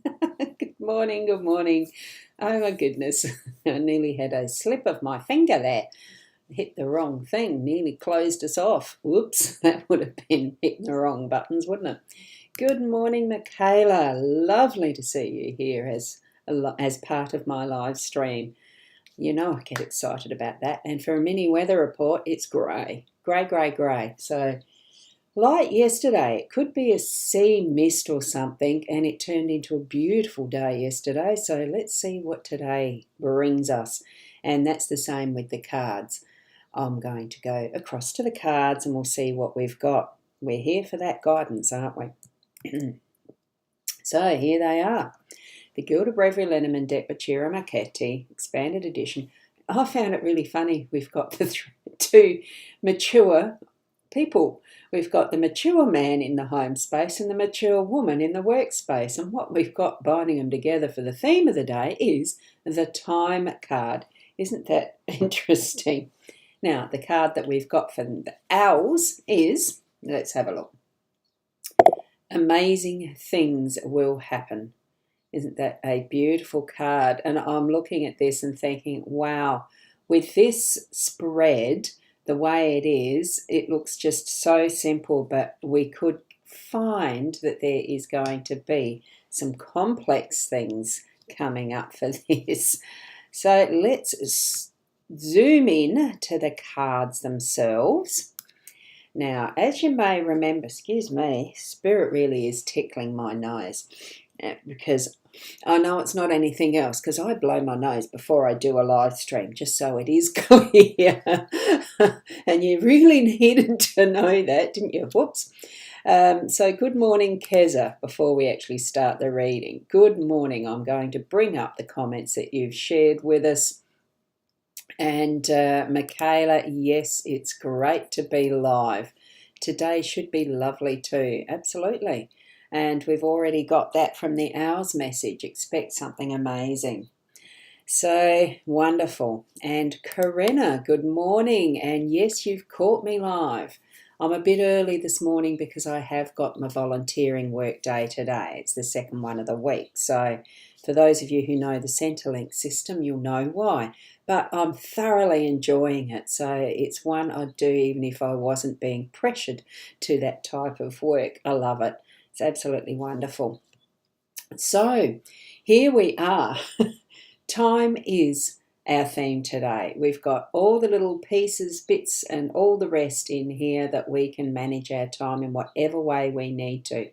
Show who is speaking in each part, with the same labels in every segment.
Speaker 1: Good morning, good morning. Oh my goodness, I nearly had a slip of my finger there. Hit the wrong thing, nearly closed us off. Whoops, that would have been hitting the wrong buttons, wouldn't it? Good morning, Michaela. Lovely to see you here as part of my live stream. You know I get excited about that. And for a mini weather report, it's grey. Grey, grey, grey. So light yesterday, it could be a sea mist or something, and it turned into a beautiful day yesterday. So let's see what today brings us. And that's the same with the cards. I'm going to go across to the cards and we'll see what we've got. We're here for that guidance, aren't we? So here they are. The Guild of Bravery Lenormand deck by Chira Marchetti, expanded edition. I found it really funny. We've got the two mature people. We've got the mature man in the home space and the mature woman in the workspace. And what we've got binding them together for the theme of the day is the time card. Isn't that interesting? Now, the card that we've got for the owls is, let's have a look. Amazing things will happen. Isn't that a beautiful card? And I'm looking at this and thinking, wow, with this spread, the way it is, it looks just so simple, but we could find that there is going to be some complex things coming up for this. So let's zoom in to the cards themselves. Now, as you may remember, excuse me, Spirit really is tickling my nose because I know it's not anything else, because I blow my nose before I do a live stream, just so it is clear. And you really needed to know that, didn't you? Whoops. So good morning, Keza, before we actually start the reading. Good morning. I'm going to bring up the comments that you've shared with us. And Michaela, yes, it's great to be live. Today should be lovely too. Absolutely. And we've already got that from the owl's message. Expect something amazing. So wonderful. And Corinna, good morning. And yes, you've caught me live. I'm a bit early this morning because I have got my volunteering work day today. It's the second one of the week. So for those of you who know the Centrelink system, you'll know why. But I'm thoroughly enjoying it. So it's one I'd do even if I wasn't being pressured to that type of work. I love it. It's absolutely wonderful. So here we are. Time is our theme today. We've got all the little pieces, bits, and all the rest in here that we can manage our time in whatever way we need to.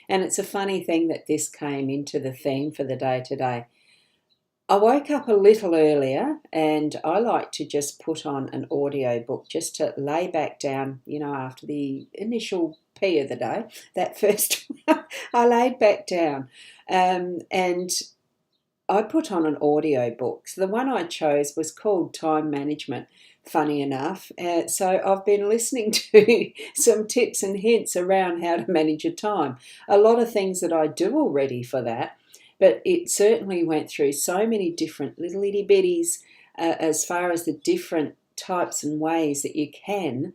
Speaker 1: And it's a funny thing that this came into the theme for the day today. I woke up a little earlier and I like to just put on an audio book just to lay back down, after the initial pee of the day, that first I laid back down and I put on an audio book. So the one I chose was called Time Management, funny enough. So I've been listening to some tips and hints around how to manage your time. A lot of things that I do already for that. But it certainly went through so many different little itty bitties as far as the different types and ways that you can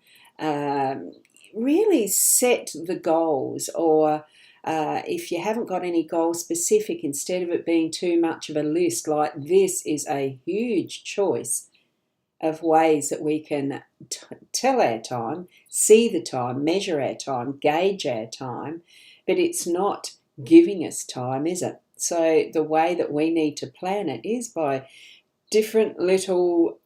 Speaker 1: really set the goals, or if you haven't got any goal specific, instead of it being too much of a list, like this is a huge choice of ways that we can tell our time, see the time, measure our time, gauge our time, but it's not giving us time, is it? So the way that we need to plan it is by different little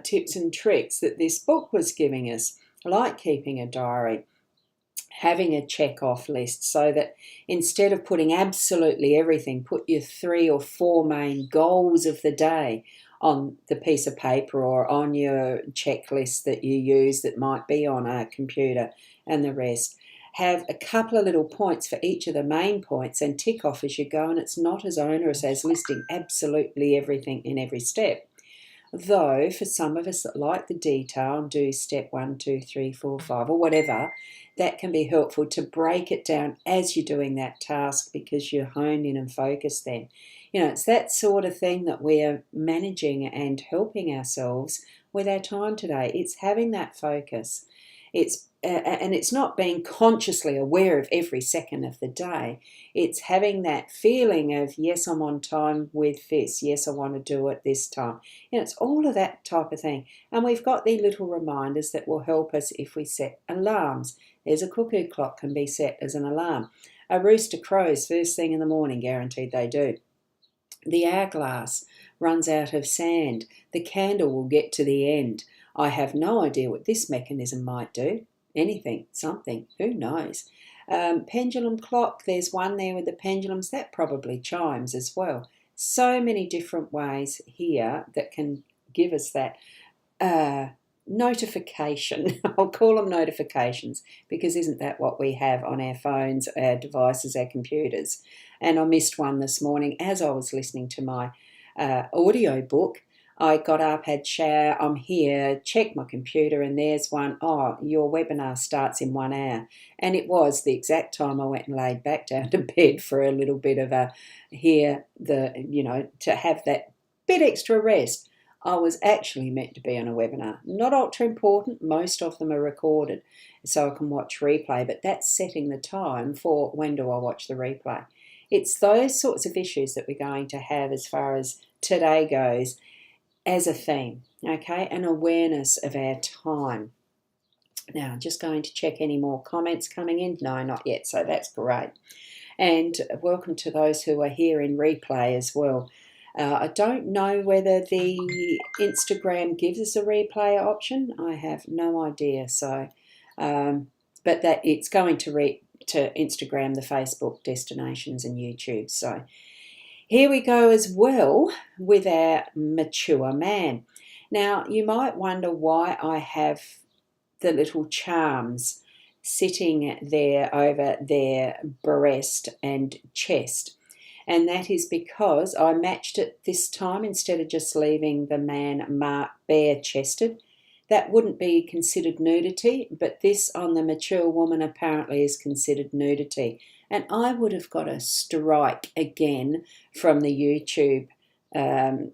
Speaker 1: tips and tricks that this book was giving us, like keeping a diary, having a check-off list, so that instead of putting absolutely everything, put your 3 or 4 main goals of the day on the piece of paper or on your checklist that you use that might be on a computer, and the rest. Have a couple of little points for each of the main points and tick off as you go, and it's not as onerous as listing absolutely everything in every step. Though for some of us that like the detail and do step 1, 2, 3, 4, 5 or whatever, that can be helpful to break it down as you're doing that task, because you're honed in and focused then. It's that sort of thing that we are managing and helping ourselves with our time today. It's having that focus. And it's not being consciously aware of every second of the day. It's having that feeling of, yes, I'm on time with this. Yes, I want to do it this time. It's all of that type of thing. And we've got the little reminders that will help us if we set alarms. There's a cuckoo clock can be set as an alarm. A rooster crows first thing in the morning, guaranteed they do. The hourglass runs out of sand. The candle will get to the end. I have no idea what this mechanism might do. Anything, something, who knows? Pendulum clock, there's one there with the pendulums, that probably chimes as well. So many different ways here that can give us that notification. I'll call them notifications, because isn't that what we have on our phones, our devices, our computers? And I missed one this morning as I was listening to my audio book. I got up, had shower, I'm here, checked my computer, and there's one, oh, your webinar starts in 1 hour. And it was the exact time I went and laid back down to bed for a little bit of to have that bit extra rest. I was actually meant to be on a webinar. Not ultra important, most of them are recorded, so I can watch replay, but that's setting the time for when do I watch the replay. It's those sorts of issues that we're going to have as far as today goes, as a theme, okay, an awareness of our time. Now, just going to check any more comments coming in. No, not yet, so that's great. And welcome to those who are here in replay as well. I don't know whether the Instagram gives us a replay option. I have no idea. So, but that it's going to Instagram, the Facebook destinations, and YouTube. So here we go as well with our mature man. Now, you might wonder why I have the little charms sitting there over their breast and chest. And that is because I matched it this time instead of just leaving the man bare-chested. That wouldn't be considered nudity, but this on the mature woman apparently is considered nudity. And I would have got a strike again from the YouTube, the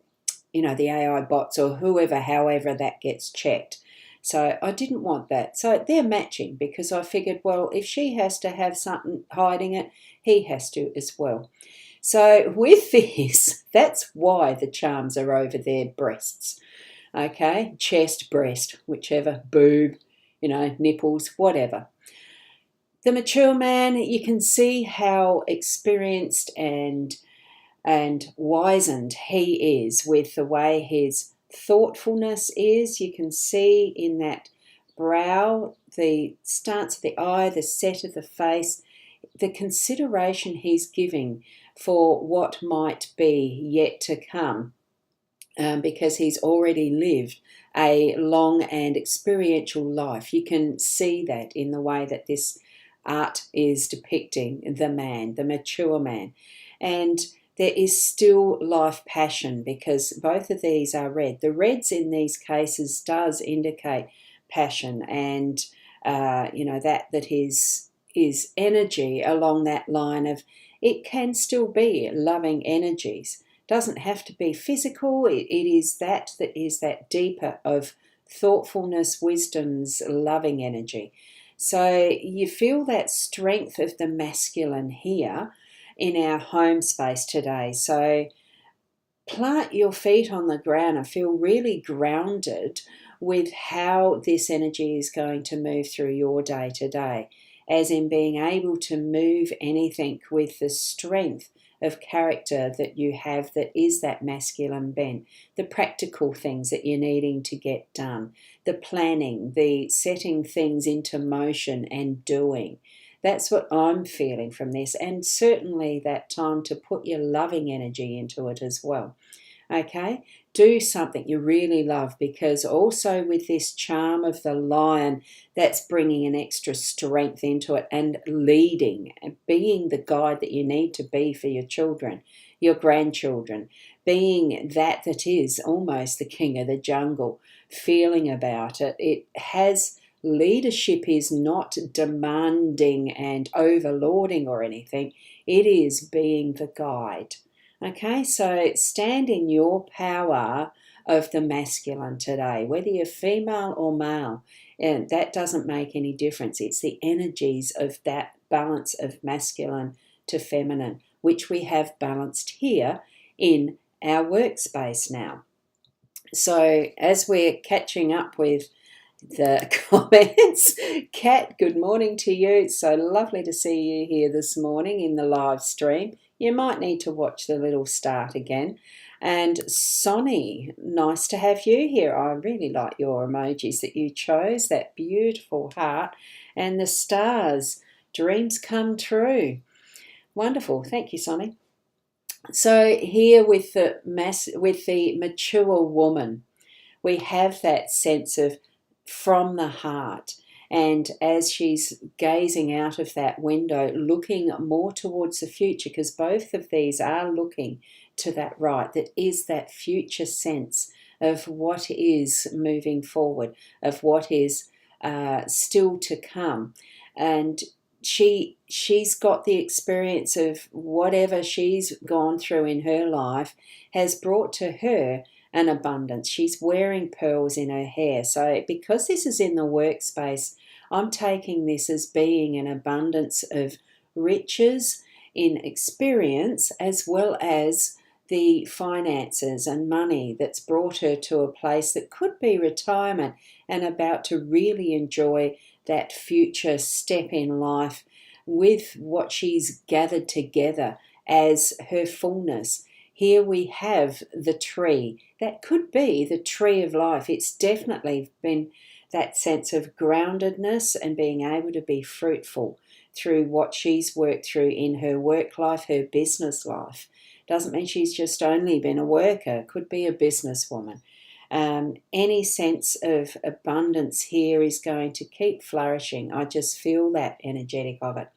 Speaker 1: AI bots or whoever, however that gets checked. So I didn't want that. So they're matching, because I figured, well, if she has to have something hiding it, he has to as well. So with this, that's why the charms are over their breasts. Okay, chest, breast, whichever, boob, nipples, whatever. The mature man, you can see how experienced and wizened he is with the way his thoughtfulness is. You can see in that brow, the stance of the eye, the set of the face, the consideration he's giving for what might be yet to come, because he's already lived a long and experiential life. You can see that in the way that this art is depicting the man, the mature man. And there is still life passion, because both of these are red. The reds in these cases does indicate passion, and that is energy along that line of, it can still be loving energies. Doesn't have to be physical. It is that deeper of thoughtfulness, wisdom's loving energy. So you feel that strength of the masculine here in our home space today. So plant your feet on the ground and feel really grounded with how this energy is going to move through your day to day, as in being able to move anything with the strength of character that you have, that is that masculine bent, the practical things that you're needing to get done, the planning, the setting things into motion and doing. That's what I'm feeling from this, and certainly that time to put your loving energy into it as well. Okay, do something you really love, because also with this charm of the lion, that's bringing an extra strength into it and leading and being the guide that you need to be for your children, your grandchildren, being that is almost the king of the jungle, feeling about it. It has leadership, is not demanding and overlording or anything. It is being the guide. Okay, so stand in your power of the masculine today, whether you're female or male. And that doesn't make any difference. It's the energies of that balance of masculine to feminine, which we have balanced here in our workspace now. So as we're catching up with the comments, Kat, good morning to you. It's so lovely to see you here this morning in the live stream. You might need to watch the little start again. And Sonny, nice to have you here. I really like your emojis that you chose, that beautiful heart and the stars. Dreams come true. Wonderful. Thank you, Sonny. So here with the mature woman, we have that sense of from the heart. And as she's gazing out of that window, looking more towards the future, because both of these are looking to that right, that is that future sense of what is moving forward, of what is still to come. And she's got the experience of whatever she's gone through in her life has brought to her an abundance. She's wearing pearls in her hair. So because this is in the workspace, I'm taking this as being an abundance of riches in experience, as well as the finances and money that's brought her to a place that could be retirement and about to really enjoy that future step in life with what she's gathered together as her fullness. Here we have the tree. That could be the tree of life. It's definitely been that sense of groundedness and being able to be fruitful through what she's worked through in her work life, her business life. Doesn't mean she's just only been a worker. Could be a businesswoman. Any sense of abundance here is going to keep flourishing. I just feel that energetic of it.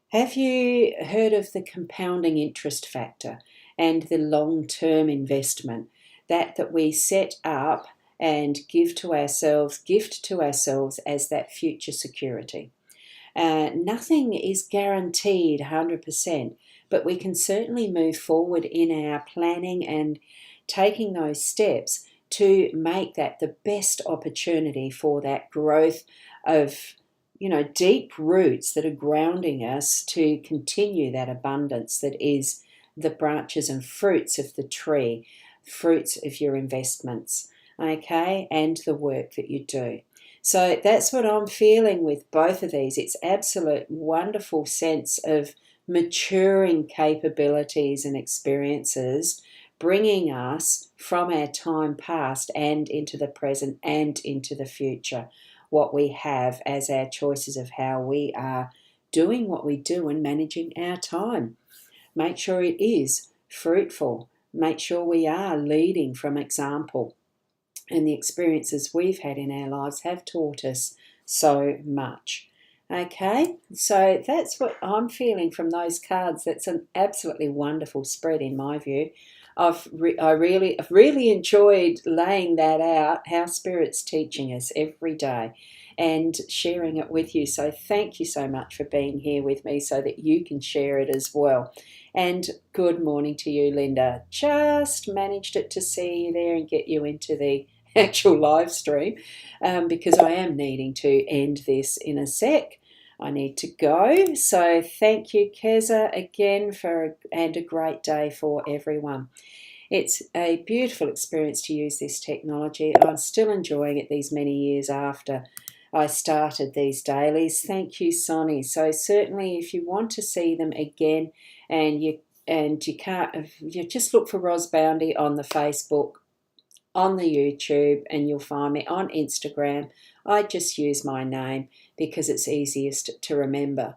Speaker 1: Have you heard of the compounding interest factor and the long-term investment that we set up and gift to ourselves as that future security? Nothing is guaranteed 100%, but we can certainly move forward in our planning and taking those steps to make that the best opportunity for that growth of, deep roots that are grounding us to continue that abundance that is the branches and fruits of the tree, fruits of your investments, okay, and the work that you do. So that's what I'm feeling with both of these. It's absolute wonderful sense of maturing capabilities and experiences, bringing us from our time past and into the present and into the future, what we have as our choices of how we are doing what we do and managing our time. Make sure it is fruitful. Make sure we are leading from example. And the experiences we've had in our lives have taught us so much. Okay, so that's what I'm feeling from those cards. That's an absolutely wonderful spread in my view. I've really enjoyed laying that out, how Spirit's teaching us every day and sharing it with you. So thank you so much for being here with me so that you can share it as well. And good morning to you, Linda. Just managed it to see you there and get you into the actual live stream because I am needing to end this in a sec. I need to go. So thank you, Keza, again and a great day for everyone. It's a beautiful experience to use this technology. I'm still enjoying it these many years after I started these dailies. Thank you, Sonny. So certainly if you want to see them again and you can't, you just look for Ros Boundy on the Facebook, on the YouTube, and you'll find me on Instagram. I just use my name because it's easiest to remember.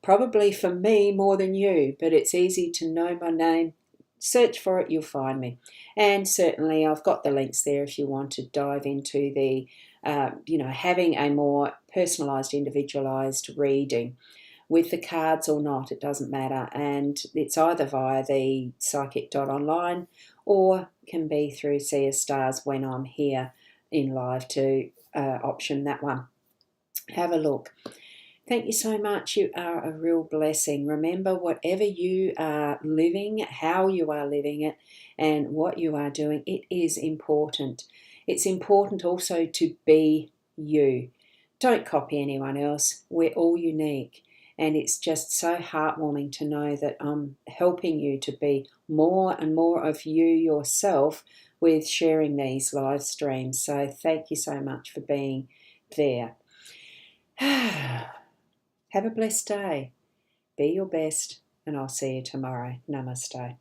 Speaker 1: Probably for me more than you, but it's easy to know my name. Search for it, you'll find me. And certainly I've got the links there if you want to dive into the, having a more personalised, individualised reading. With the cards or not, it doesn't matter. And it's either via the psychic.online or can be through See a Stars when I'm here in live to option that one. Have a look. Thank you so much. You are a real blessing. Remember, whatever you are living, how you are living it, and what you are doing, it is important. It's important also to be you. Don't copy anyone else. We're all unique. And it's just so heartwarming to know that I'm helping you to be more and more of you yourself with sharing these live streams. So thank you so much for being there. Have a blessed day. Be your best, and I'll see you tomorrow. Namaste.